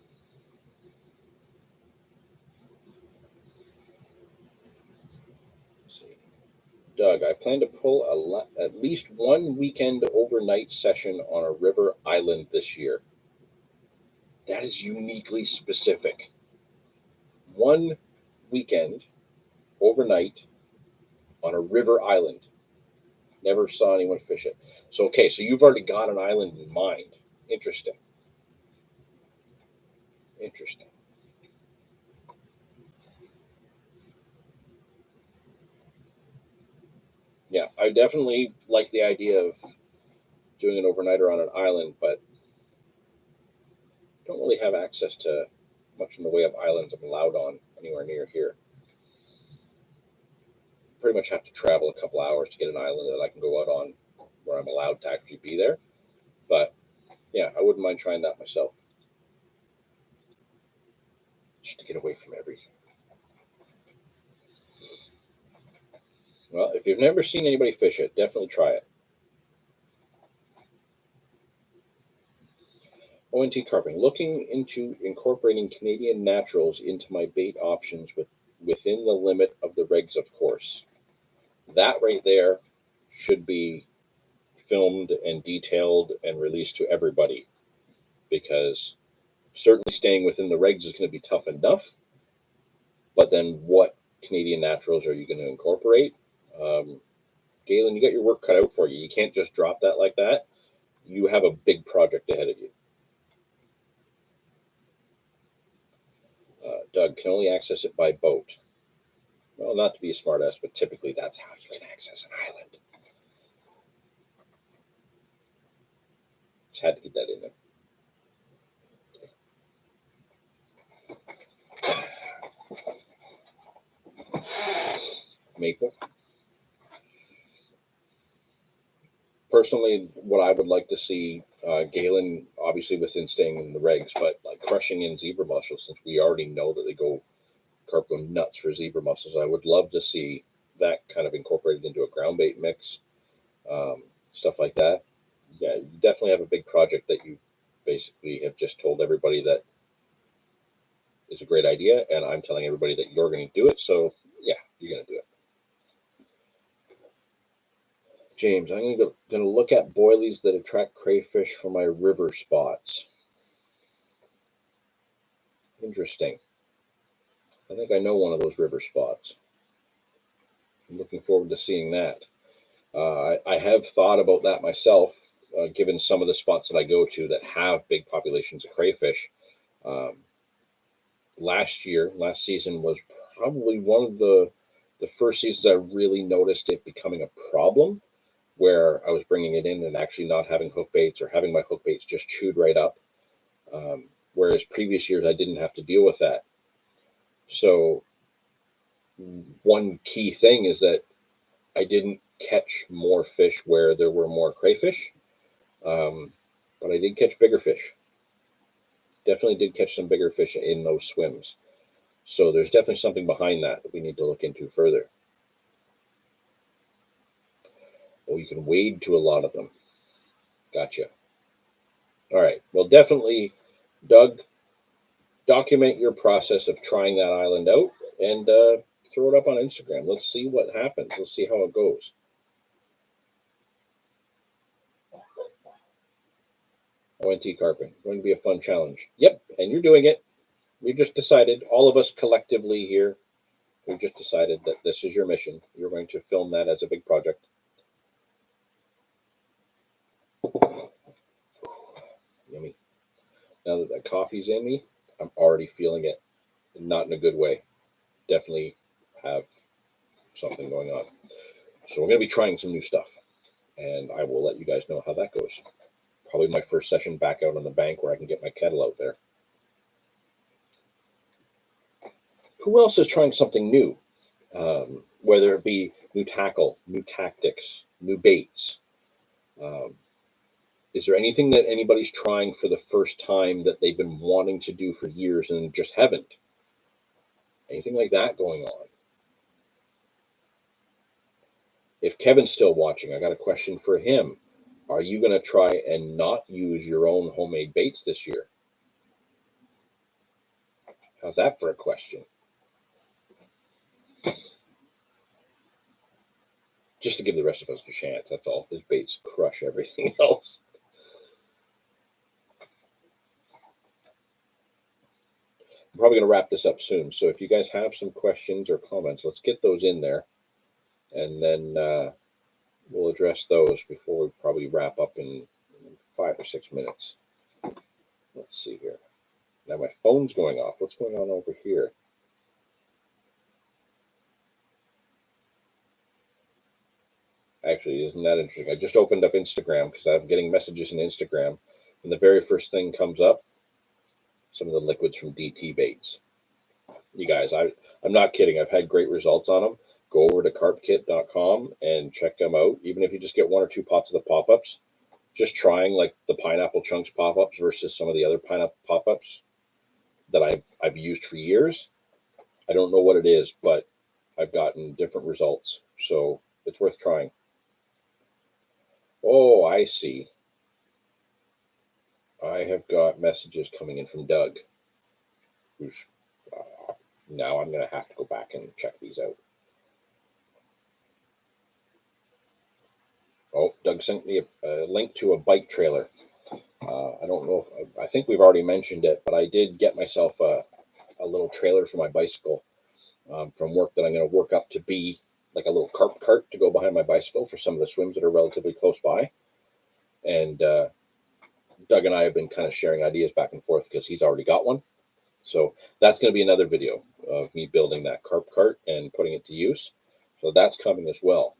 Doug, I plan to pull at least one weekend overnight session on a river island this year. That is uniquely specific. One weekend overnight on a river island. Never saw anyone fish it. So, okay, so you've already got an island in mind. Interesting. Interesting. Yeah, I definitely like the idea of doing an overnighter on an island, but don't really have access to much in the way of islands I'm allowed on anywhere near here. Pretty much have to travel a couple hours to get an island that I can go out on where I'm allowed to actually be there. But yeah, I wouldn't mind trying that myself. Just to get away from everything. Well, if you've never seen anybody fish it, definitely try it. ONT carping. Looking into incorporating Canadian naturals into my bait options within the limit of the regs, of course. That right there should be filmed and detailed and released to everybody, because certainly staying within the regs is going to be tough enough. But then what Canadian naturals are you going to incorporate? Galen, you got your work cut out for you. You can't just drop that like that. You have a big project ahead of you. Doug, can only access it by boat. Well, not to be a smartass, but typically that's how you can access an island. Just had to get that in there. Maple. Personally, what I would like to see, Galen, obviously within staying in the regs, but like crushing in zebra mussels, since we already know that carp go nuts for zebra mussels. I would love to see that kind of incorporated into a ground bait mix, stuff like that. Yeah, you definitely have a big project that you basically have just told everybody that is a great idea, and I'm telling everybody that you're going to do it. So yeah, you're going to do it. James, I'm going to look at boilies that attract crayfish for my river spots. Interesting. I think I know one of those river spots. I'm looking forward to seeing that. I have thought about that myself, given some of the spots that I go to that have big populations of crayfish. Um, last season was probably one of the first seasons I really noticed it becoming a problem, where I was bringing it in and actually not having hook baits, or having my hook baits just chewed right up. Whereas previous years I didn't have to deal with that. So one key thing is that I didn't catch more fish where there were more crayfish, but I did catch bigger fish. Definitely did catch some bigger fish in those swims. So there's definitely something behind that we need to look into further. Oh, you can wade to a lot of them. Gotcha. All right. Well, definitely, Doug, document your process of trying that island out, and throw it up on Instagram. Let's see what happens. Let's see how it goes. ONT carping. Going to be a fun challenge. Yep, and you're doing it. We've just decided, all of us collectively here, we've just decided that this is your mission. You're going to film that as a big project. Yummy. Now that that coffee's in me, I'm already feeling it. Not in a good way. Definitely have something going on. So we're going to be trying some new stuff, and I will let you guys know how that goes. Probably my first session back out on the bank where I can get my kettle out there. Who else is trying something new? Whether it be new tackle, new tactics, new baits. Um, is there anything that anybody's trying for the first time that they've been wanting to do for years and just haven't? Anything like that going on? If Kevin's still watching, I got a question for him. Are you going to try and not use your own homemade baits this year? How's that for a question? just to give the rest of us a chance. That's all. His baits crush everything else. I'm probably going to wrap this up soon. So if you guys have some questions or comments, let's get those in there. And then we'll address those before we probably wrap up in 5 or 6 minutes. Let's see here. Now my phone's going off. What's going on over here? Actually, isn't that interesting? I just opened up Instagram because I'm getting messages in Instagram, and the very first thing comes up, some of the liquids from DT baits. You guys, I'm not kidding. I've had great results on them. Go over to carpkit.com and check them out. Even if you just get 1 or 2 pots of the pop-ups, just trying like the pineapple chunks pop-ups versus some of the other pineapple pop-ups that I've used for years. I don't know what it is, but I've gotten different results. So it's worth trying. Oh, I see. I have got messages coming in from Doug, who's now I'm going to have to go back and check these out. Oh, Doug sent me a link to a bike trailer. I don't know if I think we've already mentioned it, but I did get myself a little trailer for my bicycle from work that I'm going to work up to be like a little carp cart to go behind my bicycle for some of the swims that are relatively close by. And Doug and I have been kind of sharing ideas back and forth because he's already got one. So that's going to be another video of me building that carp cart and putting it to use. So that's coming as well.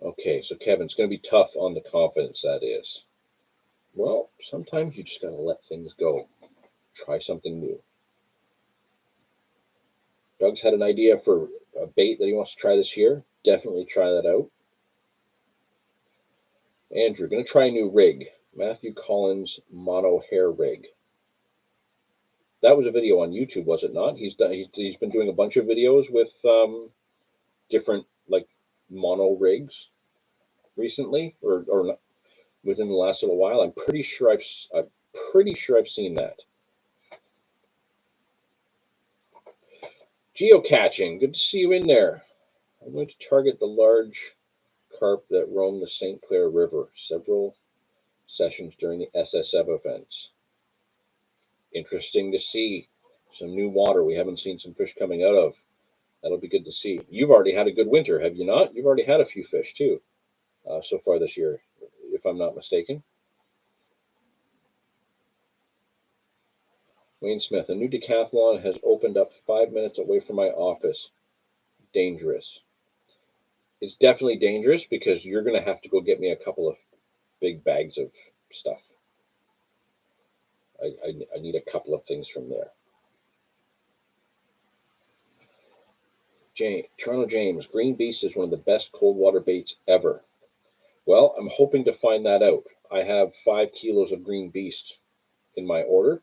Okay, so Kevin, it's going to be tough on the confidence, that is. Well, sometimes you just got to let things go. Try something new. Doug's had an idea for a bait that he wants to try this year. Definitely try that out. Andrew, going to try a new rig. Matthew Collins mono hair rig. That was a video on YouTube, was it not? He's been doing a bunch of videos with different like mono rigs recently, or not, within the last little while. I'm pretty sure I've seen that. Geocaching, good to see you in there. I'm going to target the large carp that roam the St. Clair River. Several sessions during the SSF events. Interesting to see some new water we haven't seen some fish coming out of. That'll be good to see. You've already had a good winter, have you not? You've already had a few fish too so far this year, if I'm not mistaken. Wayne Smith, a new decathlon has opened up 5 minutes away from my office. Dangerous. It's definitely dangerous because you're going to have to go get me a couple of big bags of stuff. I need a couple of things from there. Toronto James, Green Beast is one of the best cold water baits ever. Well, I'm hoping to find that out. I have 5 kilos of Green Beast in my order,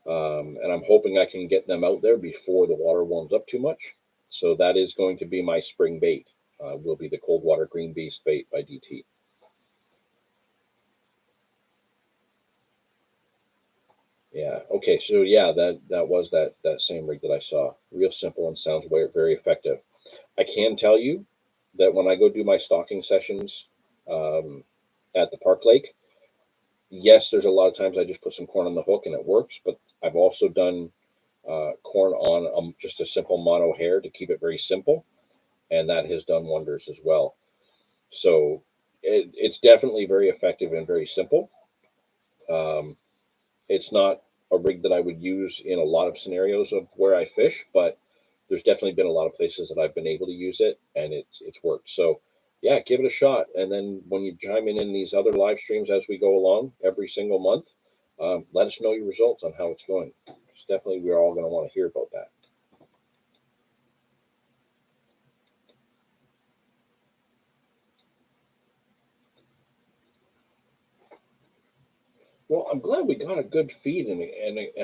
and I'm hoping I can get them out there before the water warms up too much. So that is going to be my spring bait. Will be the cold water Green Beast bait by DT. Yeah. Okay. So yeah, that was that same rig that I saw. Real simple and sounds very effective. I can tell you that when I go do my stalking sessions at the Park Lake, yes, there's a lot of times I just put some corn on the hook and it works. But I've also done corn on just a simple mono hair to keep it very simple, and that has done wonders as well. So it's definitely very effective and very simple. It's not a rig that I would use in a lot of scenarios of where I fish, but there's definitely been a lot of places that I've been able to use it, and it's worked. So yeah, give it a shot. And then when you chime in these other live streams as we go along every single month, let us know your results on how it's going. It's definitely, we're all going to want to hear about that. Well, I'm glad we got a good feed and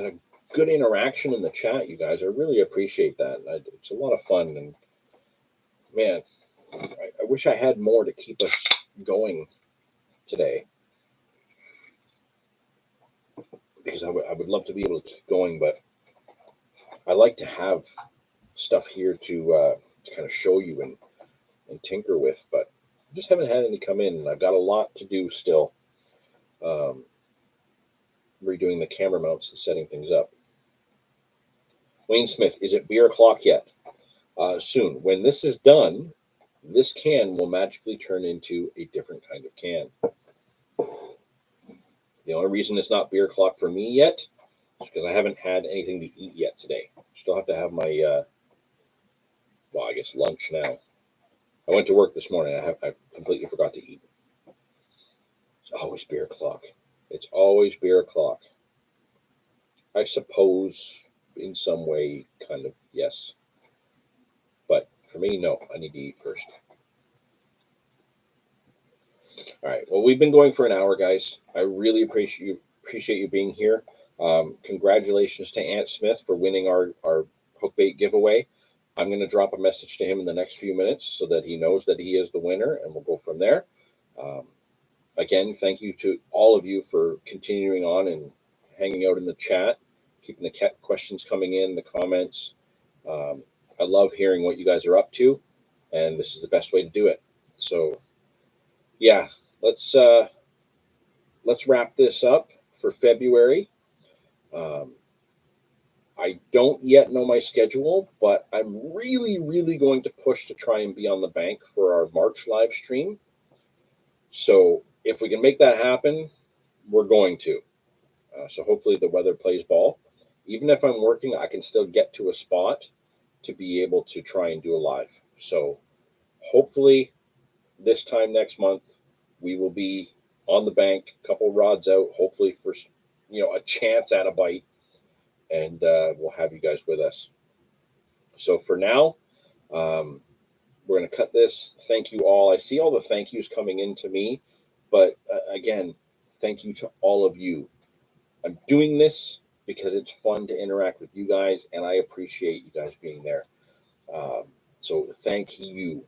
a good interaction in the chat, you guys. I really appreciate that. It's a lot of fun, and man, I wish I had more to keep us going today, because I would love to be able to keep going, but I like to have stuff here to kind of show you and tinker with, but I just haven't had any come in, and I've got a lot to do still. Redoing the camera mounts and setting things up. Wayne Smith, is it beer o'clock yet? Soon. When this is done, this can will magically turn into a different kind of can. The only reason it's not beer o'clock for me yet is because I haven't had anything to eat yet today. Still have to have my, well, I guess lunch now. I went to work this morning. I completely forgot to eat. It's always beer o'clock. It's always beer o'clock. I suppose in some way, kind of, yes. But for me, no. I need to eat first. All right. Well, we've been going for an hour, guys. I really appreciate you being here. Congratulations to Ant Smith for winning our hookbait giveaway. I'm going to drop a message to him in the next few minutes so that he knows that he is the winner, and we'll go from there. Again, thank you to all of you for continuing on and hanging out in the chat, keeping the questions coming in, the comments. I love hearing what you guys are up to, and this is the best way to do it. So, yeah, let's wrap this up for February. I don't yet know my schedule, but I'm really, really going to push to try and be on the bank for our March live stream. So if we can make that happen, we're going to. So hopefully the weather plays ball. Even if I'm working, I can still get to a spot to be able to try and do a live. So hopefully this time next month, we will be on the bank, a couple rods out, hopefully for a chance at a bite, and we'll have you guys with us. So for now, we're going to cut this. Thank you all. I see all the thank yous coming in to me, but again, thank you to all of you. I'm doing this because it's fun to interact with you guys, and I appreciate you guys being there. So thank you.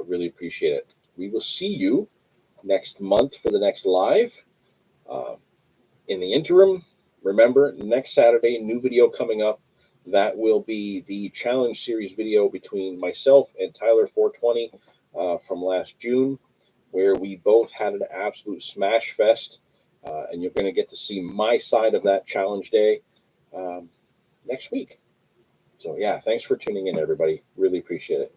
Really appreciate it. We will see you next month for the next live. In the interim, remember, next Saturday, new video coming up. That will be the challenge series video between myself and Tyler 420 from last June, where we both had an absolute smash fest. And you're going to get to see my side of that challenge day next week. So, yeah, thanks for tuning in, everybody. Really appreciate it.